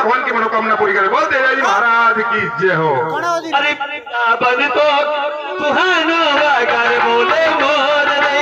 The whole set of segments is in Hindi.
भगवान की मनोकामना पूरी करे। बोल तेजा जी महाराज की जय हो। अरे बन तो सुहानो कर बोले मोर रे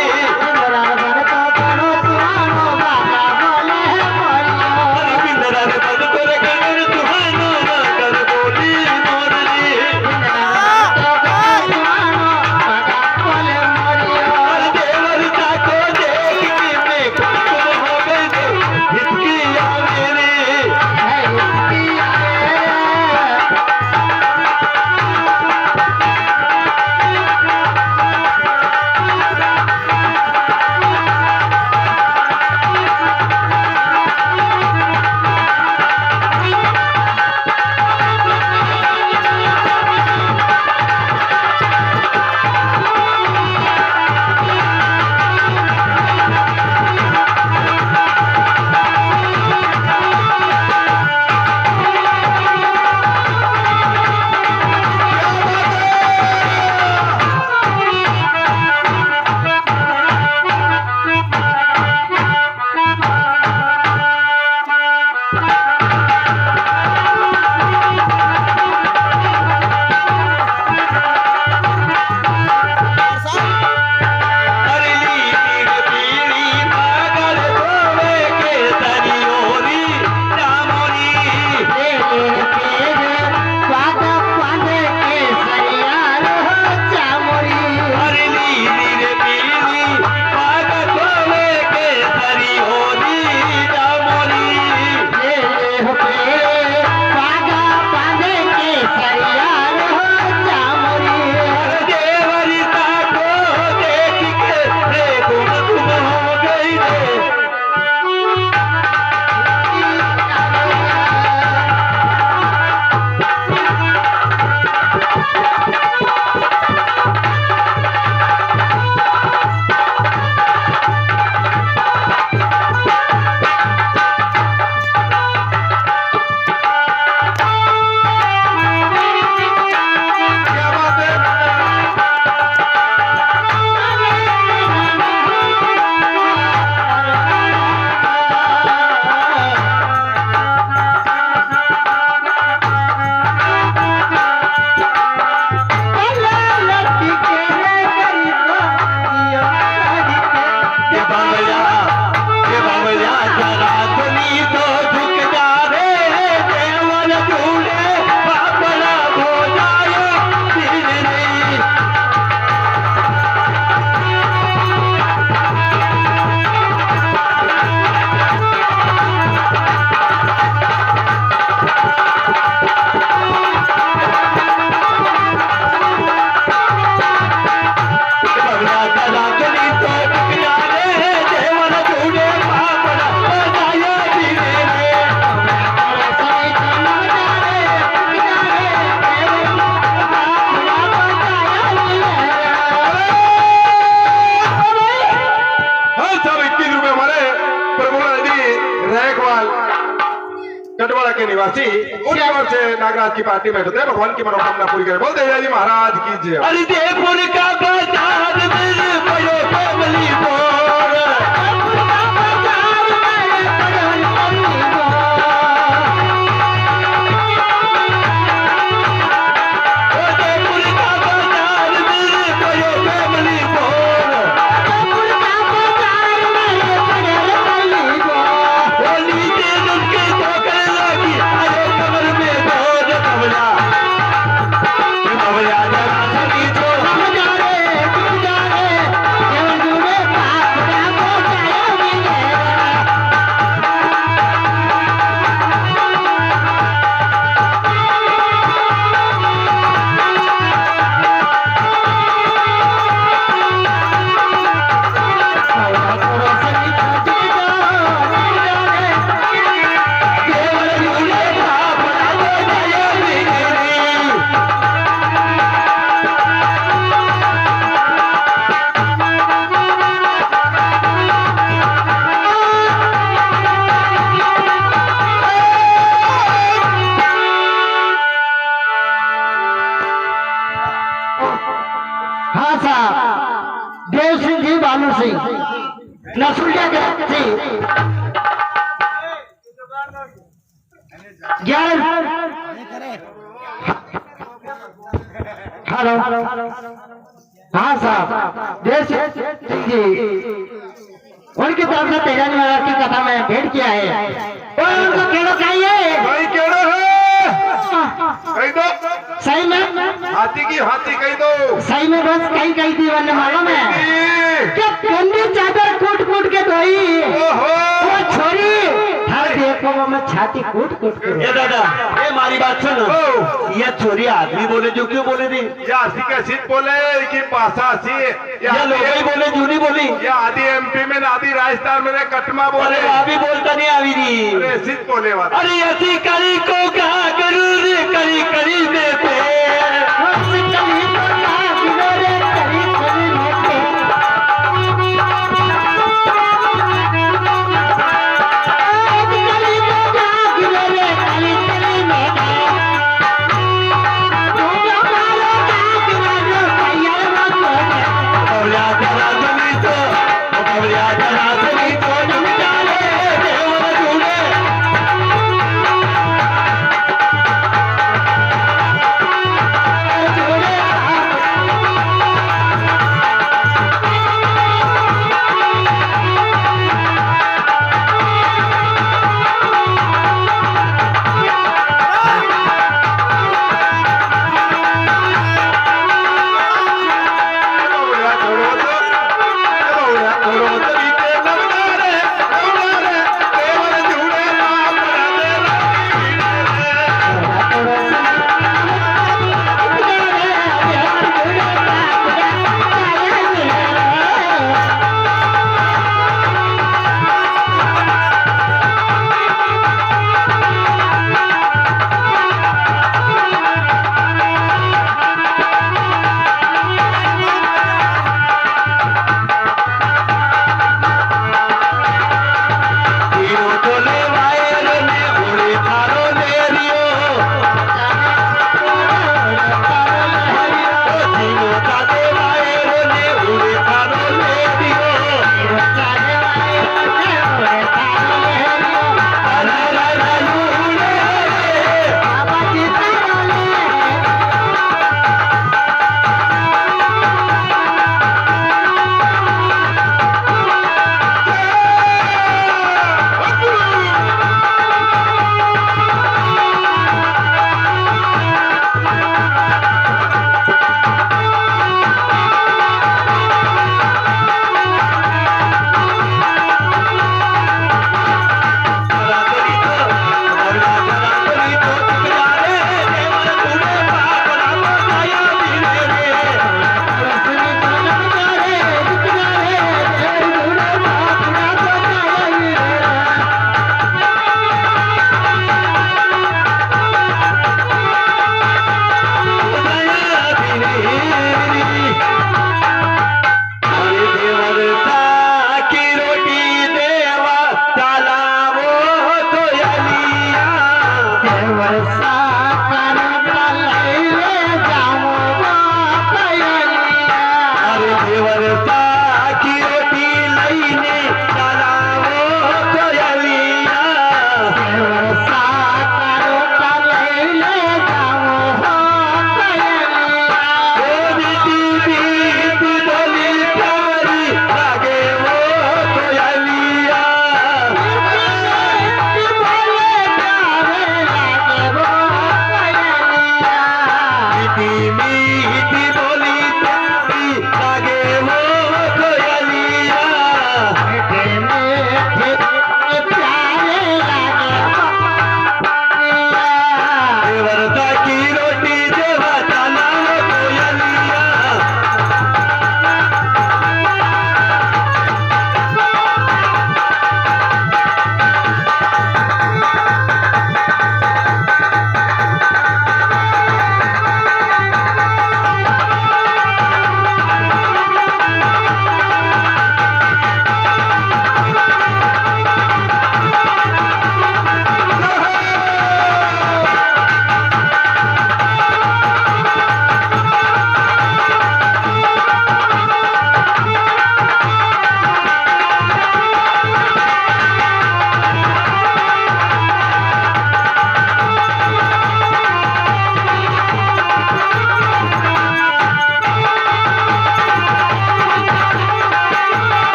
चटवाड़ा के निवासी पूरी ओर से नागराज की पार्टी में होते हैं, भगवान की मनोकामना पूरी करे। बोल तेजा जी महाराज की जय। अरे जयपुर का बाजार मेरे बड़े कमली बोल, जयपुर का बाजार मेरे बड़े कमली बोल, वो नीचे उसके ठोकर लगी अरे कमर में बोल कमला कमला जरा सभी छोड़ हाँ साहब, देव सिंह जी बालू सिंह नसुलिया से 11। हेलो हाँ साहब, देव सिंह जी उनकी तरफ से तेजानी महाराज की कथा में भेंट किया है। और उनको केड़ो चाहिए भाई केड़ो है कही दो, सही में हाथी की हाथी कही दो। सही में बस कहीं कहीं थी वरना मालूम है क्या गंदी चादर कूट कूट के धोई ओहो वो छोरी हर देखो वो मैं छाती कूट कूट के ये दादा ये हमारी बात सुन, ये चोरी आदमी बोले जो क्यों बोले दी, ये हसी कैसी बोले कि पासा हसी ये लोग ही बोले जूनी बोली, ये आदि एमपी में आदि राजस्थान में कटमा बोले, अरे अभी बोलता नहीं आवी दी, अरे सिद्ध बोले वाला। अरे ऐसी करी को कहा करूँ रे करी करी में पे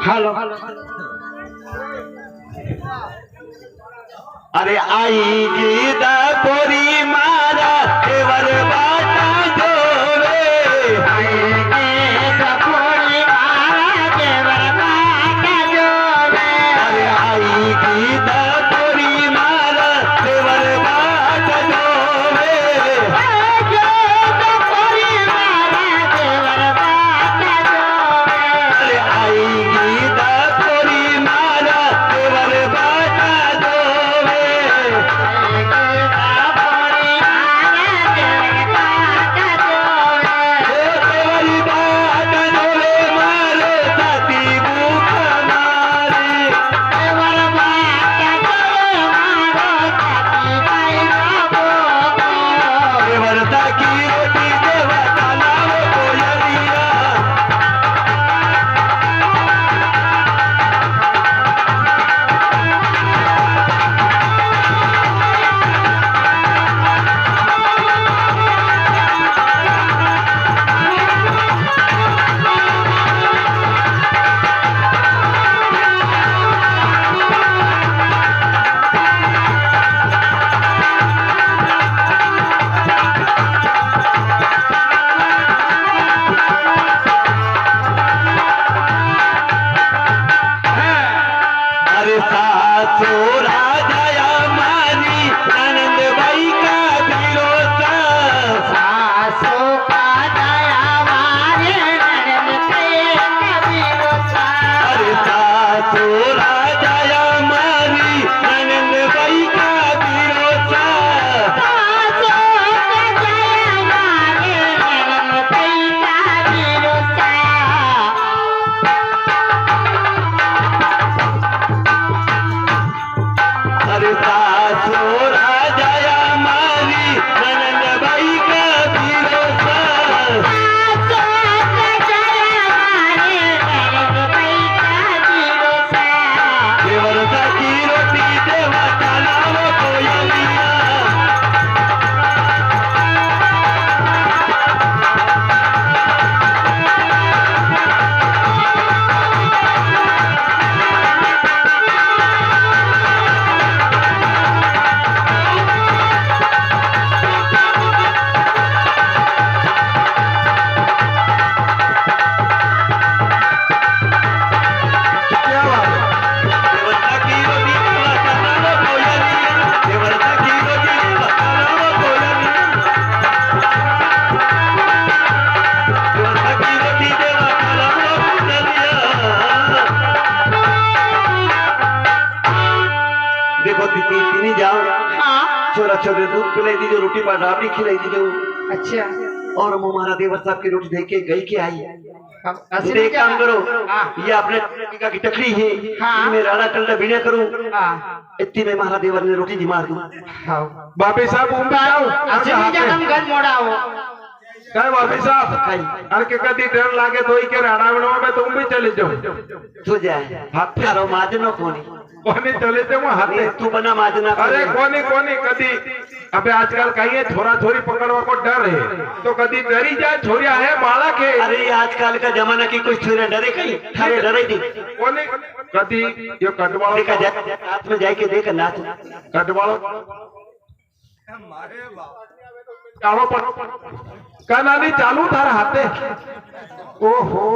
हेलो अरे आई गीता पोरी मारा देवर बाटा जोवे अरे आई गीता पोरी मारा देवर बाटा जोवे अरे आई गीता पोरी मारा देवर बाटा जोवे देवरी बाटा जोवे मारे छाती भूख मारे देवरता की रोटी देवा का नाम कोयलिया अरे सासू राजाया मारी आनंद बाई का भरोसा अरे सासू राजाया मारी आनंद बाई का भरोसा अरे सासू राजाया मारी आनंद बाई का भरोसा देवरता की रोटी देवा का नाम कोयलिया क्या बात है? देवता की रोटी देवा का नाम कोयलिया देवता की रोटी देवा का नाम कोयलिया देवता की रोटी देवा का नाम कोयलिया देखो दीदी तीनी जाओ छोरा छोरे दूध पिलाई दीजिए रोटी पर राबड़ी खिलाई दीजिए अच्छा और वो हमारा देवर साहब की रोटी दे के गई के आई असली तो एक क्या काम करो हाँ। ये अपने का की टकरी है हाँ। मैं राणा टल्ला बिना करूं हाँ इतनी में महारा देवर ने रोटी मार दूं हाँ बापी साहब उम्र आओ असली जगम घर मोड़ा हो काय बापी साहब अरे के कदी डर लागे तो ही के राणा में तुम भी चले जाओ तो जाए हाथ थारो माजनो कोनी कोनी चले जाओ हाथे तू बना माजना अरे कोनी कोनी कदी अबे आजकल कहीं है छोरा छोरी पकड़वा को डर है तो कदी डरी जाए छोरिया है बालक है अरे ये आजकल का जमाना की कोई छोरे डरे कहीं थारे डरे दी कोनी कदी ये कटवालो देखा जाए हाथ में जाके देख नाच कटवालो चालो पर कनानी चालू थारा हाथे ओहो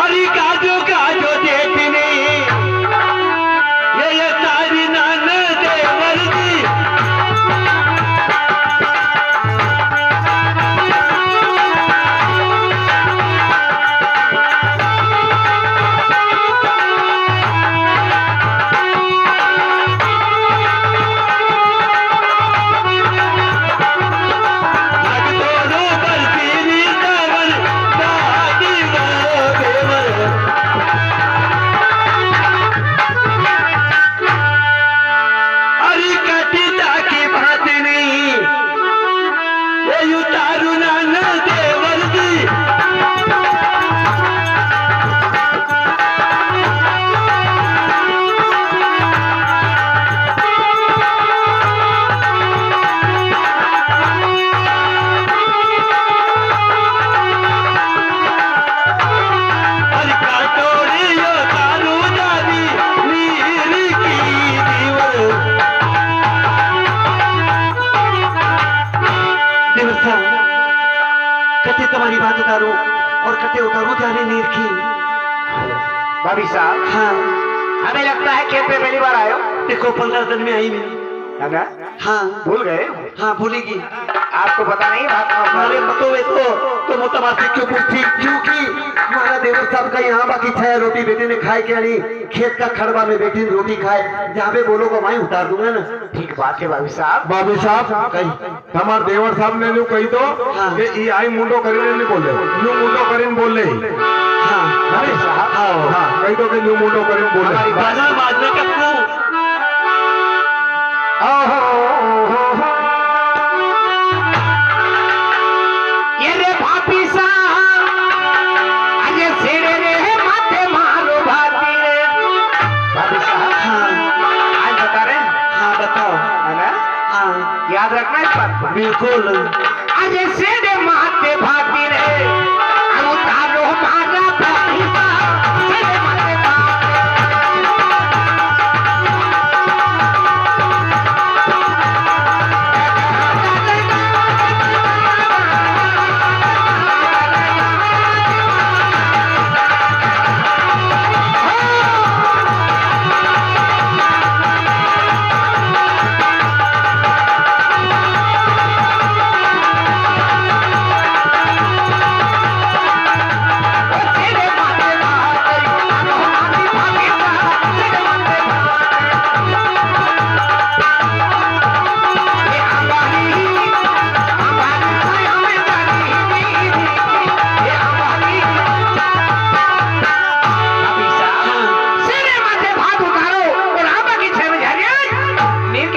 अरे काजो काजो देखने ये तारी नान देवर दी लग तो कते तुम्हारी बात उतारू और कते उतारू जाने नीर की। भाभी साहब, हाँ हमें लगता है खेत पे पहली बार आए हो। देखो 15 दिन में आई मैं। है ना? हाँ भूल गए? हाँ भूलेगी। आपको पता नहीं बात ना हमारे पतो में तो मोतबार से क्यों पूछती, क्योंकि हमारा देवर साहब का यहाँ बाकी छह रोटी बेटे ने खाए के नहीं, खेत का खड़बा में बेटी ने रोटी खाए, जहाँ पे बोलो को वहीं उतार दूंगा ना। ठीक बात है भाभी साहब। भाभी साहब हमारे देवर साहब ने जो कही तो हाँ। कि ई आई मुंडो करीने नहीं बोले, न्यू मुंडो करीन बोले। हाँ भाभी साहब, हाँ कही तो कि न्यू मुंडो करीन बोले। हमारी बात गाना बाजने का तू ये रे भाभी साहब, अरे सेरे रे माथे मारो भाती रे। भाभी साहब, हाँ आज बता रहे हैं, हाँ बताओ। है ना? हाँ याद रखना इस बात को। बिल्कुल। अरे सेरे माथे भाती रे, अब उतारो मारा भाभी साहब, सेरे माथे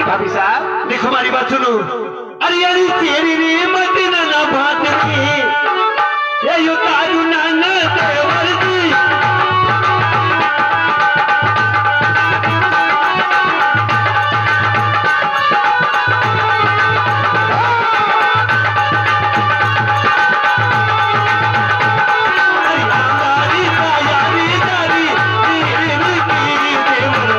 भाभी साहब, देखो हमारी बात सुनो। अरे यारी तेरी रे मत ना बात की, ये यो तारू नाना देवर जी। अरे हमारी यारी तारी तेरी की देवर।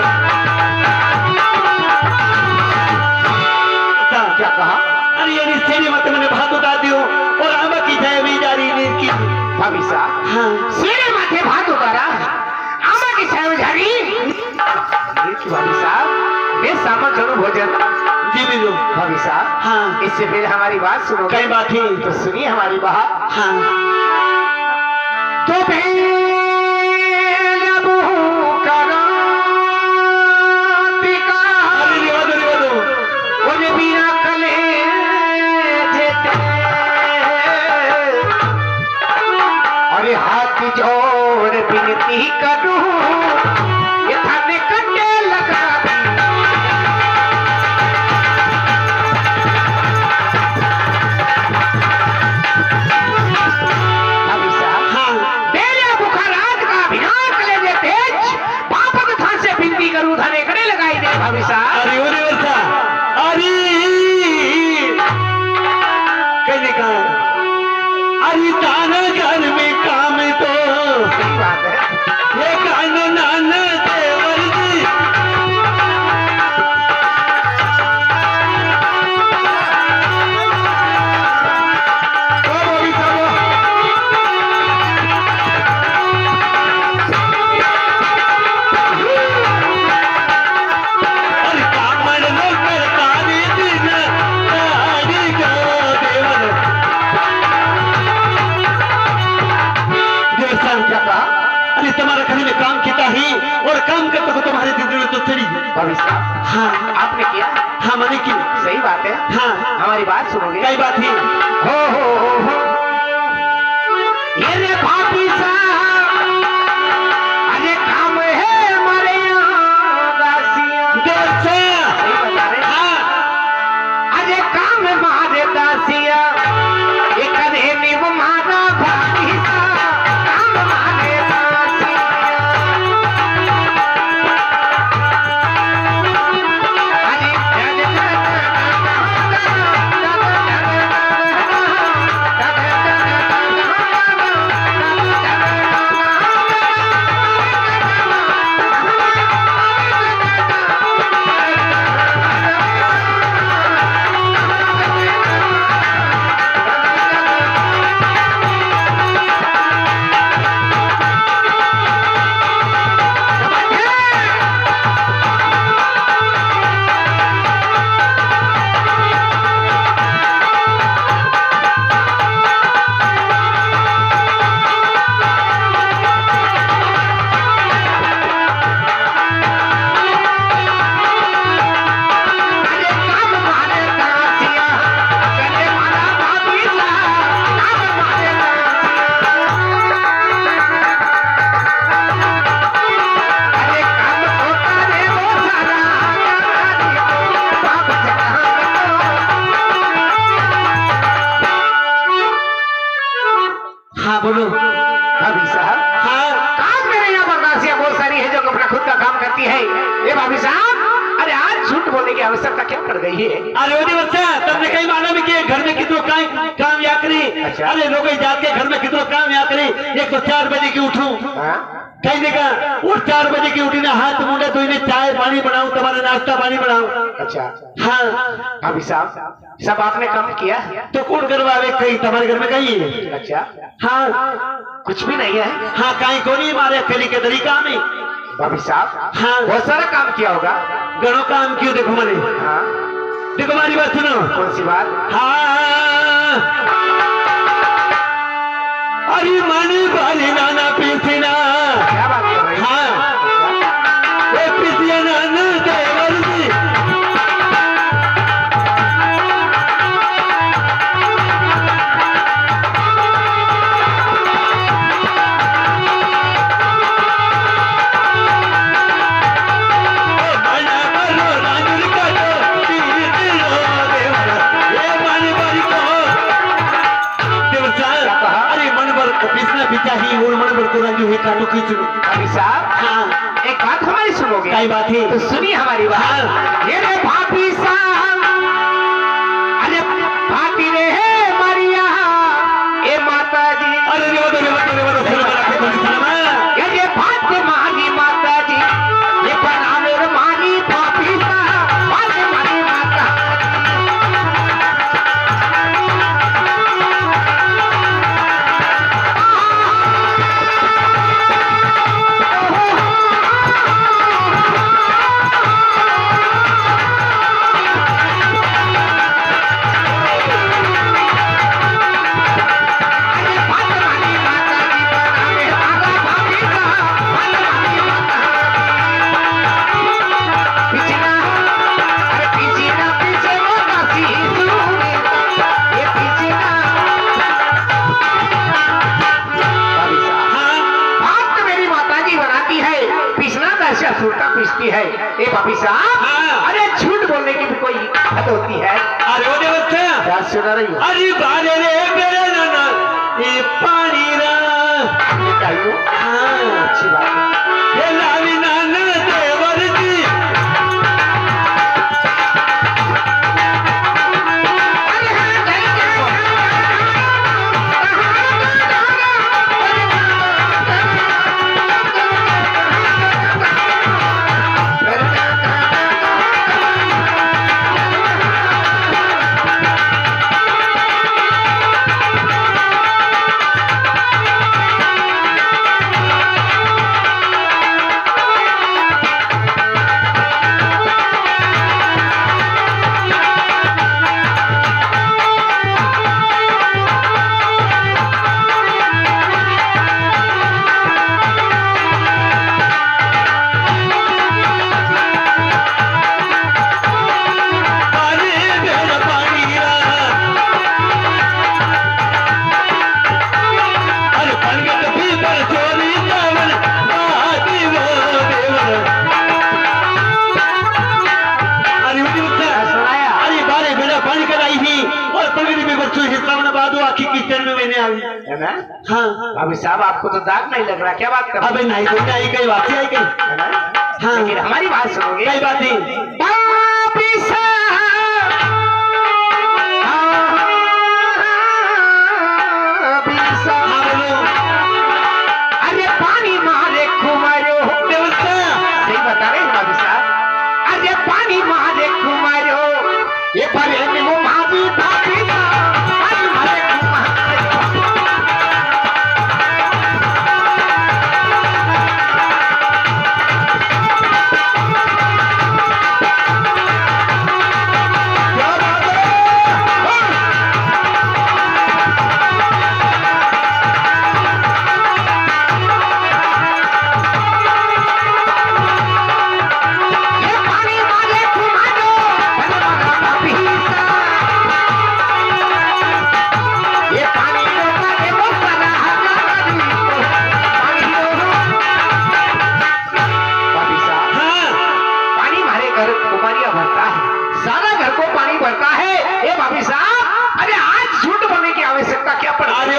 क्या कहा? अरे ये तेरी मत मैंने भात उतार दियो और आमा की जाए भी जारी नींद की। भाभी साहब, हाँ सेरे माथे भात उतारा, आमा की छाया में झाड़ी। देखिए भाभी साहब, ये सामा चलो भोजन। जी बिल्कुल। भाभी साहब, हाँ इससे पहले हमारी बात सुनो। कई बात थी। तो सुनिए हमारी बात। हाँ तो पहले करो टिका, अरे रिवा दो ओले बिना कले जेते, अरे हाथ जोड़ विनती करूं, ये थाने कटे लगा दी। भाभी साहब, हाँ बेले बुखारात का विनाश ले दे तेज, पापक थान से विनती करूं, थाने कटे लगाई दे। भाभी साहब, अरे ओरे वर्षा अरे कहने का अरे ताना घर में काम तो सही बात है। ये कानो नाना देवर जी। अरे कामड़ नो करता रे दिन तारी गो देवर। देवर साहब क्या कहा? अरे तुम्हारा घर में काम किया ही और काम करते को तुम्हारे दिन तो चली। भाभी साहब, हाँ आपने किया? हाँ मैंने की। सही बात है। हाँ हमारी बात सुनोगे? कई बात थी। हो ये रे भाभी साहब, अरे काम है हमारे यहाँ दासियाँ। देवर साहब सही बता रहे? हाँ अरे काम हमारे दासियाँ, ये करे निव मारा भाभी साहब, काम हमारे दासियाँ। अरे बोलो। भाभी साहब हाँ काम मेरे यहाँ बर्दाश्तियाँ बहुत सारी है जो अपना खुद का काम करती है। ये भाभी साहब अरे आज झूठ बोलने की आवश्यकता क्या पड़ गई है? अरे वो बच्चा तुमने कहीं मालूम कि घर में कितनों काम या करी। अच्छा। अरे लोग जात के घर में कितनों काम या करी। एक तो 4 बजे की उठूं कहीं देखा उठ 4 बजे की उठी ना हाथ मुंडे तो इन्हें चाय पानी बनाऊं तुम्हारा नाश्ता पानी बनाऊं। अच्छा हाँ भाभी साहब सब आपने काम किया? तो कौन करवावे कहीं तुम्हारे घर में कहीं है? अच्छा हाँ कुछ भी नहीं है हाँ कहीं को नहीं मारे अकेली के तरीका में। भाभी साहब हाँ बहुत सारा काम किया होगा। घरों काम क्यों देखो मैंने। हाँ देखो हमारी बात सुनो। कौन सी बात? हाँ अरे मानी बाली नाना पीसीना। क्या बात कर रही हैं? हाँ ये पीसिया नाना देवर जी। भाभी साहब हाँ एक बात हमारी सुनोगे? कई बात है तो सुनिए हमारी बात। ये रे भाभी साहब अरे भाभी रे है मरिया ए माता जी। अरे ये भात मानी माता जी ये बना मेरे मानी भाभी साहब भात मानी माता। सूटा पीसती है। ए भाभी साहब हाँ। अरे झूठ बोलने की भी कोई हद होती है। अरे वो बच्चा क्या सुना रही हो? अरे बारे रे मेरे नाना ये पानी ना। हाँ अच्छी बात है। ये लावी नाना देवर जी। है ना? हाँ भाभी साहब आपको तो दाग नहीं लग रहा, क्या बात कर रहे अबे नहीं तो नहीं कई बात आई कहीं। हैं? है ना? हाँ। लेकिन हमारी बात सुनोगे? कई बात नहीं। भाभी साहब, भाभी साहब, हाँ बोलो। अरे पानी मारे कुमारो व्यवस्था सही बता रहे हैं भाभी साहब। अरे पानी मारे कुमारो ये परे में वो भाभी भाभी साहब, पानी मारे कुमारो। अरे आज झूठ बोलने की आवश्यकता क्या पड़? अरे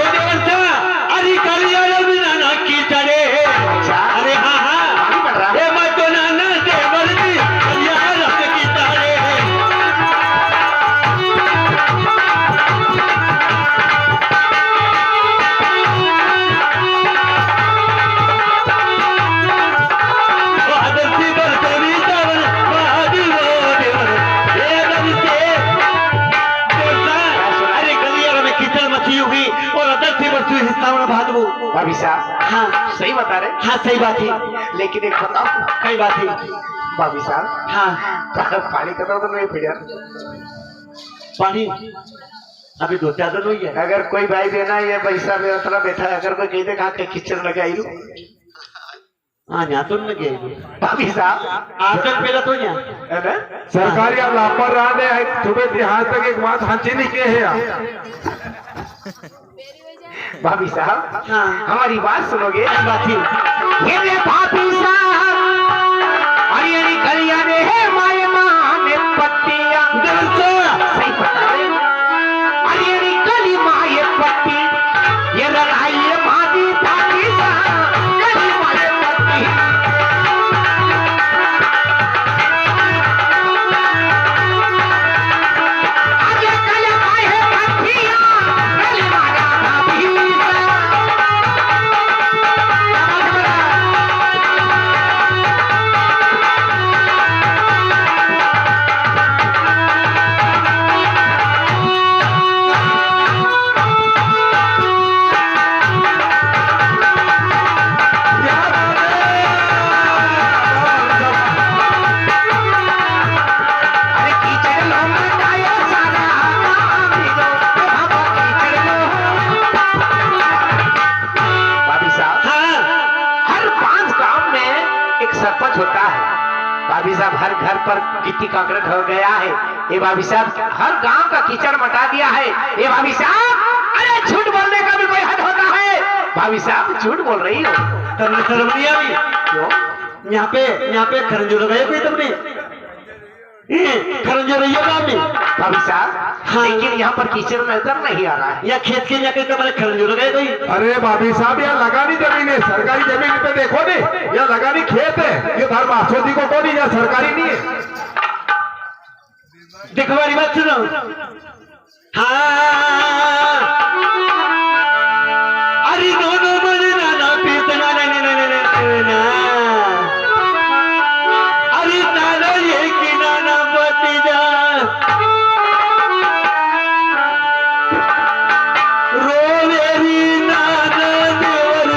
हिस्सा में भाग वो। भाभी साहब हाँ सही बता रहे, हाँ सही बात है, लेकिन एक बताओ सही बात है। भाभी साहब, हाँ पानी का तो नहीं पिया। पानी अभी 2-4 दिन हुई है। अगर कोई भाई बहना ये पैसा मेरा तरह बैठा है, अगर कोई कह दे कहा किचन लगाई लू। हाँ यहाँ तो न गए भाभी साहब आज तक पहले तो यहाँ है ना, सरकारी अब लापरवाह ने सुबह से आज तक एक बात हांची नहीं की है यार। भाभी साहब हाँ हमारी बात सुनोगे? बात ही ये रे भाभी साहब, हरियाणी कलिया ने है माए माँ ने पत्तियां। सही बता रहे, हरियाणी कली माए पत्ती, ये लड़ाई है भाभी भाभी साहब, कली माए पत्ती। आगे कली माए पत्तियां, कली माए भाभी अरे कीचड़ लो मचाया सारा भिगो के भाभा कीचड़ लो। भाभी साहब हाँ हर 5 गांव में एक सरपंच होता है। भाभी साहब हर घर पर गिट्टी कांकरेट हो गया है। ये भाभी साहब हर गांव का कीचड़ मटा दिया है। ये भाभी साहब, अरे झूठ बोलने का भी कोई हद होता है। भाभी साहब झूठ बोल रही हो। तुमने शर्म नहीं आई? क्यों? यहाँ पे खरंजो लगाए कोई तुमने? खरंजो रही होगा आपने? भाभी साहब हाँ। लेकिन यहाँ पर कीचड़ नजर नहीं आ रहा है। या खेत के जाके तुम्हारे खरंजो लगाए कोई? अरे भाभी साहब यहाँ लगानी जमीन है, सरकारी जमीन पे देखो ने, यहाँ लगानी खेत है। ये धर्म आसोदी को तो नहीं, यहाँ सरकारी नहीं है। देखो हमारी बात सुनो। हाँ अरे नो नो मने ना ना पीत ना ना ना ना ना ना अरे ताला ये कि ना ना बती जा रोवेरी ना ना देवर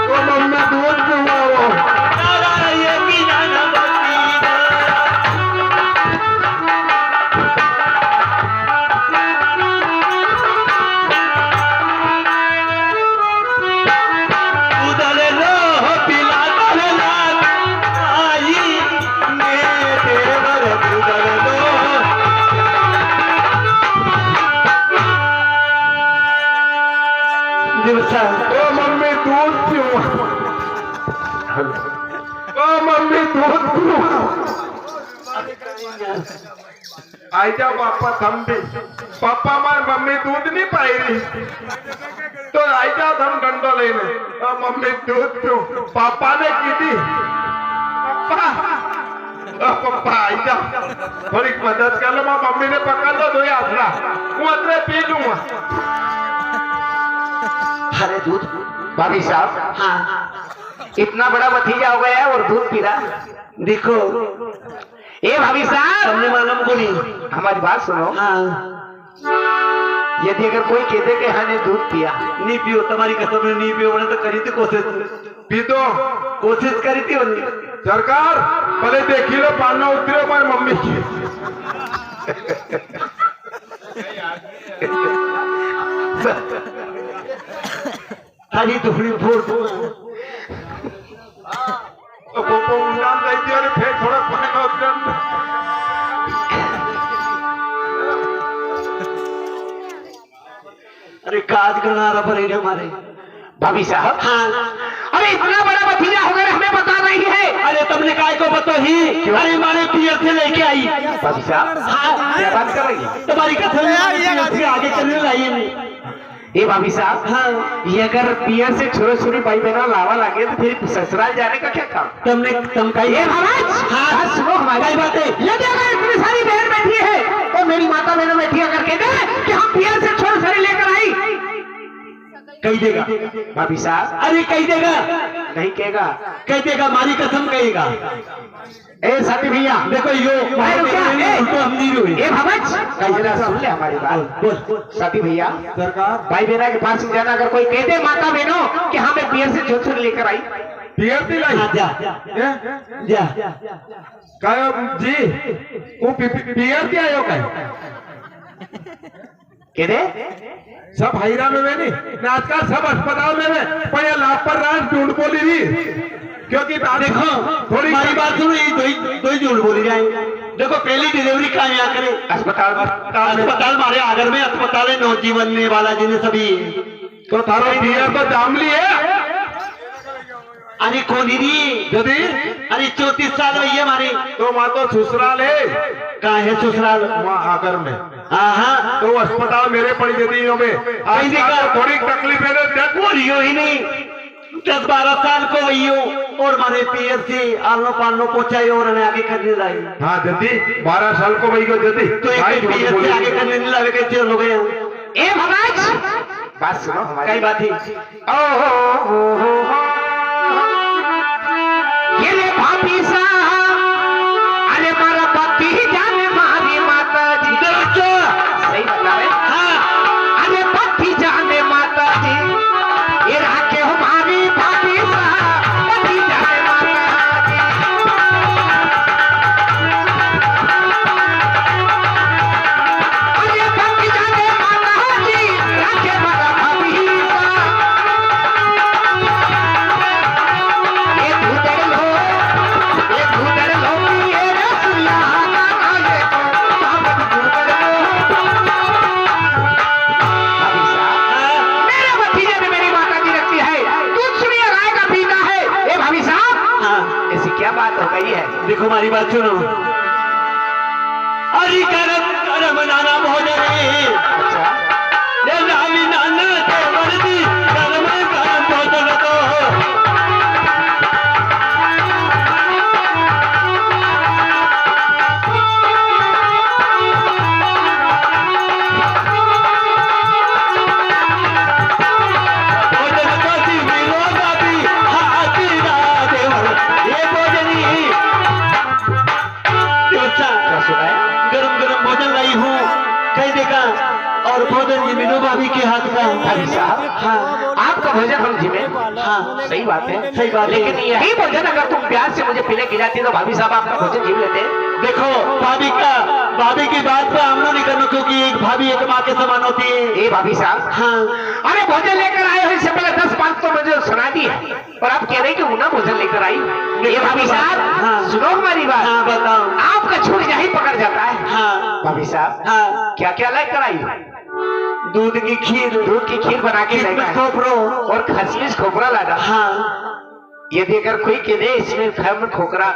तो मम्मी दूध पिलाओ। ताला ये कि ना ना बती जा उदल लो पिला दला आई ने देवर उदल लो दिवसा ओ मम्मी दूध पियो। ओ मम्मी दूध पियो। आई जा पापा थम भी, पापा मार मम्मी दूध नहीं पाई रही तो आई जा थम डंडो लेने। ओ मम्मी दूध पियो। पापा ने की थी, पापा ओ पापा आई जा थोड़ी मदद कर लो। मां मम्मी ने पकड़ लो दो यात्रा, मैं अतरे पी लूंगा। हरे दूध भाभी साहब हाँ इतना बड़ा भतीजा हो गया है और दूध पी रहा। देखो ए भाभी साहब तुमने मालूम को नहीं? हमारी बात सुनो। हाँ यदि अगर कोई कहते कि हाँ ने दूध पिया, नहीं पियो, तुम्हारी कसम में नहीं पियो। मैंने तो करी थी पी दो। कोशिश करी थी उन्हें। सरकार पहले देखी लो पालना उतरे हमारी मम्मी की। खाली टुकड़ी फोड़ तो पोपो उड़ान गई थी और फिर थोड़ा पानी उतरे। अरे काज करना रहा पर हमारे भाभी साहब हाँ अरे इतना बड़ा भतीजा होकर हमें बता रही है। अरे तुमने काय को बतो ही? अरे हमारे पियर से लेके आई। भाभी साहब हाँ क्या बात कर रही है? तुम्हारी कसम में आगे चलने लाई नहीं। ए भाभी साहब हाँ ये अगर पियर से छोरे छोरी भाई बहना लावा लगे तो फिर ससुराल जाने का क्या काम? तुमने तुम का ये महाराज हाँ सुनो हमारी बात है। यदि अगर इतनी सारी बहन बैठी है तो मेरी माता बहनों बैठी है करके दे कि हम पियर से छोरे छोरी लेकर आई। कही देगा भाभी साहब अरे कही देगा नहीं कहेगा। कह देगा मारी कसम कहेगा। ए साथी भैया देखो यो उल्टो हम नहीं हुई। ए भगत कहीं सुन ले हमारी बात। बोल साथी भैया सरकार भाई बहना के पास जाना, अगर कोई कहते माता बहनों कि हाँ मैं पियर से जोधपुर लेकर आई, पियर दिलाई हाँ, जा जा काय जी वो पियर दिया आयो काय कह दे सब हैरा में नहीं ना आजकल सब अस्पताल में पर ये लापरवाह झूठ बोली रही, क्योंकि देखो थोड़ी हमारी बात सुनो, ये दो ही झूठ बोली जाए। देखो पहली डिलीवरी कहाँ यहाँ करे? अस्पताल मारे आगर में अस्पताल है नवजीवन में बालाजी ने सभी। तो थारो पियर तो जामली है। अरे कोनी यदि अरे 34 साल हुई है हमारी। तो माँ तो ससुराल है। कहाँ है ससुराल? वहाँ आगर में। हाँ तो अस्पताल मेरे पड़ी देती में आज थोड़ी तकलीफ है तो ही नहीं 10-12 साल को वही हो और मारे पीएफ से आलनो पालनो पहुंचाई और हमें आगे करने लाई। हाँ जल्दी 12 साल को वही को जल्दी तो एक पीएफ से आगे करने नहीं लावे कैसे लोग हैं? ए भगत बात सुनो हमारी। कई बात ही ये ले भाभी सा अरे मारा पति जाने मारी माता जी। सही बता रहे? हाँ अरे पति जाने माता जी, ये राके हमारी भाभी सा पति जाने माता जी। अरे पति जाने माता जी, राके मारा भाभी सा। ये धुधर लो ये रसुल्ला ना ये साबत धुधर लो। भाभी साहब मेरे भतीजे में मेरी माता जी रखती है, दूध सुनिए गाय का पीता है। ए भाभी साहब हाँ ऐसी क्या बात हो गई है? देखो हमारी बात सुनो। अरे करम नाना भोजन अच्छा नामी नाना देवर्दी करम भोजन तो और भोजन जी मीनू भाभी के हाथ का। भाभी साहब हाँ आपका भोजन हम जिमे। हाँ सही बात है, सही बात है। लेकिन यही भोजन अगर तुम प्यार से मुझे पीने की जाती तो भाभी साहब आपका भोजन जीव लेते। देखो भाभी की बात पे हम लोग नहीं करना, क्योंकि एक भाभी एक माँ के समान होती है। ए भाभी साहब हाँ अरे भोजन लेकर आए हो, इससे पहले 10 बात तो मुझे सुना दी है और आप कह रहे कि उन्हें भोजन लेकर आई। ये भाभी साहब हाँ। सुनो हमारी बात। हाँ बताओ। आपका छूट यही पकड़ जाता है। हाँ भाभी साहब हाँ क्या क्या लेकर आई? दूध की खीर बना के लेकर आई खोपरो और खसखस खोपरा लाना। हाँ यदि अगर कोई कह दे इसमें फैम खोखरा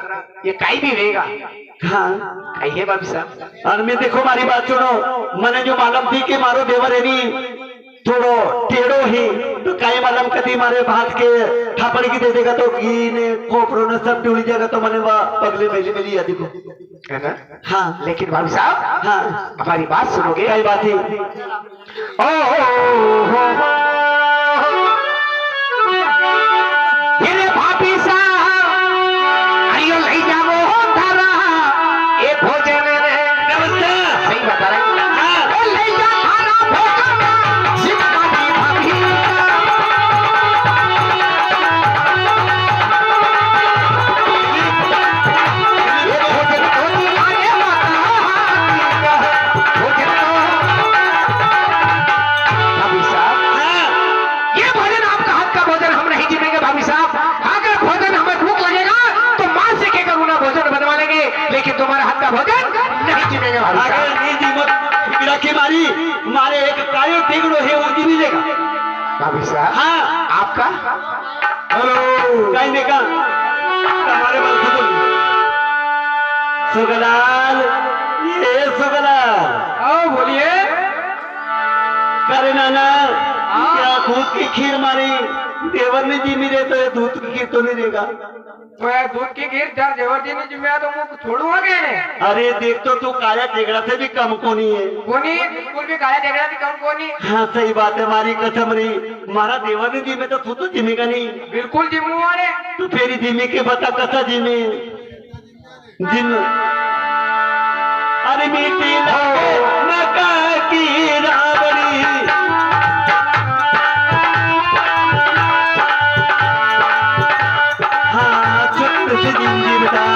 ये काई भी वेगा हाँ खाइए भाभी साहब। और मैं देखो हमारी बात सुनो, मैंने जो मालूम थी कि मारो देवर है नी थोड़ो टेढ़ो ही, तो काई मालूम कदी मारे भात के थापड़ी की दे देगा तो घी ने खोपरो ने सब डूली जाएगा, तो मैंने पगले मेली मेली आदि को है ना? हाँ लेकिन भाभी साहब हाँ हमारी बात सुनोगे? कई बात ही ये भाभी साहब आइयो ले जाओ धारा ये भोजन सही बता रहे हैं। ले जा धारा भोजन सिमकाती भाभी ये भोजन तो आने माता भोजन तो भाभी साहब ये भोजन आपका हाथ का भोजन हम नहीं जीवेंगे भाभी साहब। अगर भोजन हमें भूख लगेगा तो मां से कहकर उन्हें भोजन बनवा लेंगे, लेकिन तुम्हारा हाथ का भोजन नहीं जीवेंगे भाभी अगर साहब। नहीं जी मत मेरा के मारी मारे एक कायो टिगड़ो है वो जी मिलेगा। भाभी साहब हाँ आपका हेलो कहीं देखा हमारे बाल सुगलाल ये सुगलाल आओ बोलिए। करे नाना हमरा दूध की खीर मारी देवर ने जी मेरे तो ये दूध की खीर तो नहीं देगा। तो यार दूध की खीर चार जेवर जी ने जिम्मेदार तो मुझे छोड़ूंगा क्या ने अरे देख तो तू काला टेगड़ा से भी कम कोनी है। कोनी बिल्कुल भी काला टेकड़ा भी कम कोनी हाँ सही बात है, मारी कसम री मारा देवर ने जी में तो तू तो जिमेगा नहीं। बिल्कुल जिम्मेवार है तू फेरी जिमे के बता कसा जिमे जिम। अरे मीठी लागे नका की रावड़ी हाँ छोटे से जिंदगी बता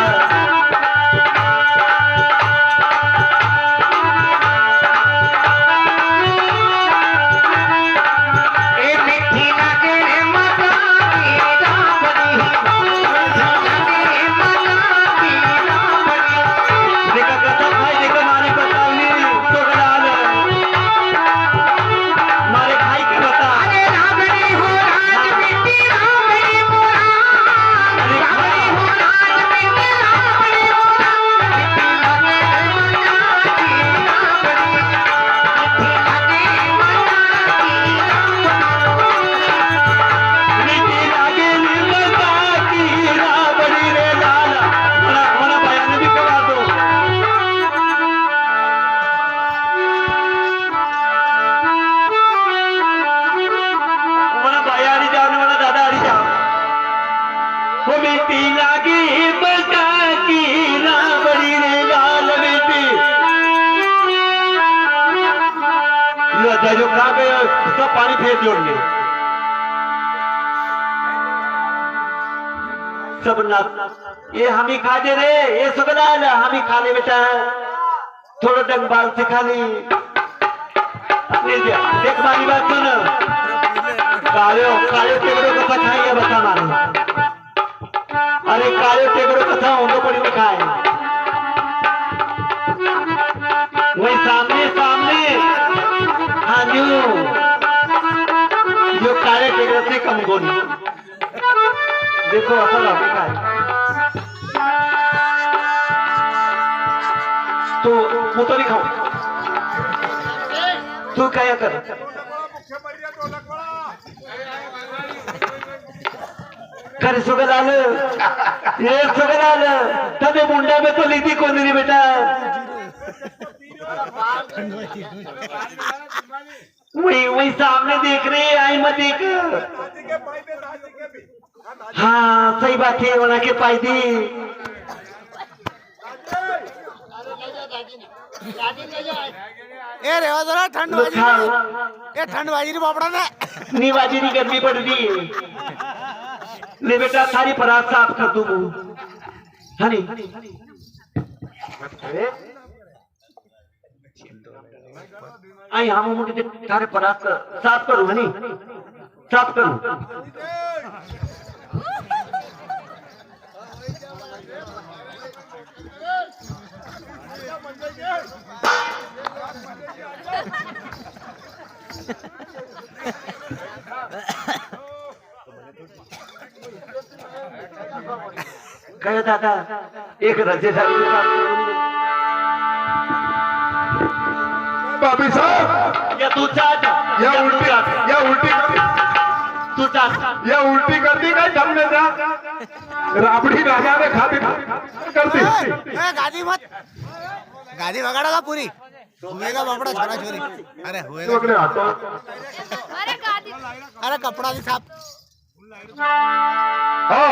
जो खा गए उसका पानी फेंक जोड़ने सब ना ये हम ही खा दे रे ये सुगलाल हम ही खा ले बेटा थोड़ा डंग बाल से खा ली देख मारी बात सुन काले टेगड़ों कसा खाई बता मारे अरे काले टेगड़ों कसा होंगे पड़ी में खाए वही सामने सामने हाँ जो काले टेगड़े से कम गोनी देखो असल अभी का तो वो तो नहीं खाओ तू क्या कर करे सुगलाल ये सुगलाल तबे मुंडा में तो लिखी कौन नहीं बेटा वही सामने देख रहे आई मत देख हाँ सही बात है वना के पाई दी ए रेवा जरा ठंड बाजी ए ठंड बाजी रे बापड़ा ने नी बाजी नी गर्मी पड़ रही ले बेटा सारी परात साफ कर दूं हनी आई हम मुझे सारे परात साफ करूं हनी साफ करूं कहे दादा एक रजे बाबी साहब या तू चाट या उल्टी तू चाट या उल्टी करती काय जमने जा राबड़ी राजा ने खाती करती ए गादी मत गादी वगाड़ा का पूरी होएगा बापड़ा छोरा छोरी अरे होएगा अगले हाथों अरे कपड़ा भी साफ हो